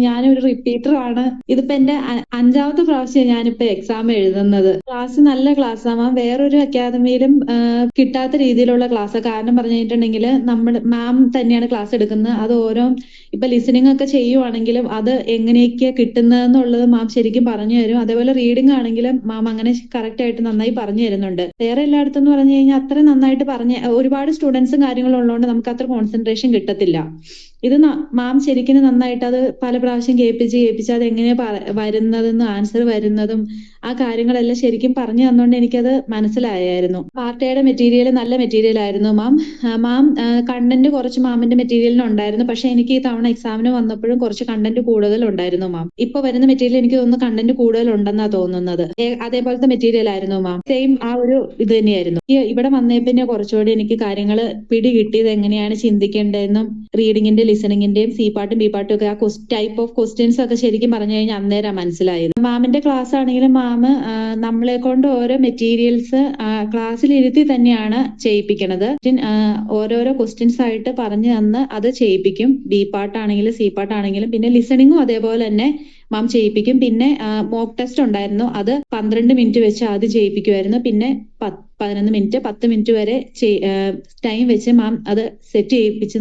ഞാനൊരു റിപ്പീറ്റർ ആണ്. ഇതിപ്പോ എന്റെ അഞ്ചാമത്തെ പ്രാവശ്യം ഞാനിപ്പോ എക്സാം എഴുതുന്നത്. ക്ലാസ് നല്ല ക്ലാസ്സാ മാം. വേറൊരു അക്കാദമിയിലും കിട്ടാത്ത രീതിയിലുള്ള ക്ലാസ്സാ. കാരണം പറഞ്ഞു കഴിഞ്ഞിട്ടുണ്ടെങ്കിൽ നമ്മൾ മാം തന്നെയാണ് ക്ലാസ് എടുക്കുന്നത്. അത് ഓരോ ഇപ്പൊ ലിസണിംഗ് ഒക്കെ ചെയ്യുവാണെങ്കിലും അത് എങ്ങനെയൊക്കെയാ കിട്ടുന്നതെന്നുള്ളത് മാം ശരിക്കും പറഞ്ഞു തരും. അതേപോലെ റീഡിംഗ് ആണെങ്കിലും മാം അങ്ങനെ കറക്റ്റ് ആയിട്ട് നന്നായി പറഞ്ഞു തരുന്നുണ്ട്. വേറെ എല്ലായിടത്തും എന്ന് പറഞ്ഞു കഴിഞ്ഞാൽ അത്ര നന്നായിട്ട് ഒരുപാട് സ്റ്റുഡൻസും കാര്യങ്ങളും ഉള്ളതുകൊണ്ട് നമുക്ക് അത്ര കോൺസെൻട്രേഷൻ കിട്ടത്തില്ല. ഇത് മാം ശരിക്കും നന്നായിട്ട് അത് പല പ്രാവശ്യം കേൾപ്പിച്ച് അത് എങ്ങനെയാ വരുന്നതെന്നും ആൻസർ വരുന്നതും ആ കാര്യങ്ങളെല്ലാം ശരിക്കും പറഞ്ഞു തന്നുകൊണ്ട് എനിക്കത് മനസ്സിലായായിരുന്നു. പാർട്ട് എയുടെ മെറ്റീരിയൽ നല്ല മെറ്റീരിയൽ ആയിരുന്നു മാം. മാം കണ്ടന്റ് കുറച്ച് മാമിന്റെ മെറ്റീരിയലിന് ഉണ്ടായിരുന്നു. പക്ഷെ എനിക്ക് ഈ തവണ എക്സാമിന് വന്നപ്പോഴും കുറച്ച് കണ്ടന്റ് കൂടുതൽ ഉണ്ടായിരുന്നു മാം. ഇപ്പൊ വരുന്ന മെറ്റീരിയൽ എനിക്ക് തോന്നുന്നു കണ്ടന്റ് കൂടുതൽ ഉണ്ടെന്നാ തോന്നുന്നത്. അതേപോലത്തെ മെറ്റീരിയൽ ആയിരുന്നു മാം. സെയിം ആ ഒരു ഇത് തന്നെയായിരുന്നു. ഇവിടെ വന്നേ പിന്നെ കുറച്ചുകൂടി എനിക്ക് കാര്യങ്ങൾ പിടികിട്ടിയത് എങ്ങനെയാണ് ചിന്തിക്കേണ്ടതെന്നും റീഡിങ്ങിന്റെ ലിസണിങ്ങിന്റെയും സി പാട്ടും ബി പാട്ടും ഒക്കെ ആ ടൈപ്പ് ഓഫ് ക്വസ്റ്റ്യൻസ് ഒക്കെ ശരിക്കും പറഞ്ഞു കഴിഞ്ഞാൽ അന്നേരം മനസ്സിലായത്. മാമിന്റെ ക്ലാസ് ആണെങ്കിലും മാം നമ്മളെ കൊണ്ട് ഓരോ മെറ്റീരിയൽസ് ക്ലാസ്സിലിരുത്തി തന്നെയാണ് ചെയ്യിപ്പിക്കണത്. ഓരോരോ ക്വസ്റ്റ്യൻസ് ആയിട്ട് പറഞ്ഞു തന്ന് അത് ചെയ്യിപ്പിക്കും. ബി പാട്ടാണെങ്കിലും സി പാട്ടാണെങ്കിലും പിന്നെ ലിസണിങ്ങും അതേപോലെ തന്നെ മാം ചെയ്യിപ്പിക്കും. പിന്നെ മോക്ക് ടെസ്റ്റ് ഉണ്ടായിരുന്നു. അത് 12 മിനിറ്റ് വെച്ച് ആദ്യം ചെയ്യിപ്പിക്കുമായിരുന്നു. പിന്നെ 11 മിനിറ്റ് 10 മിനിറ്റ് വരെ ടൈം വെച്ച് മാം അത് സെറ്റ് ചെയ്യിപ്പിച്ച്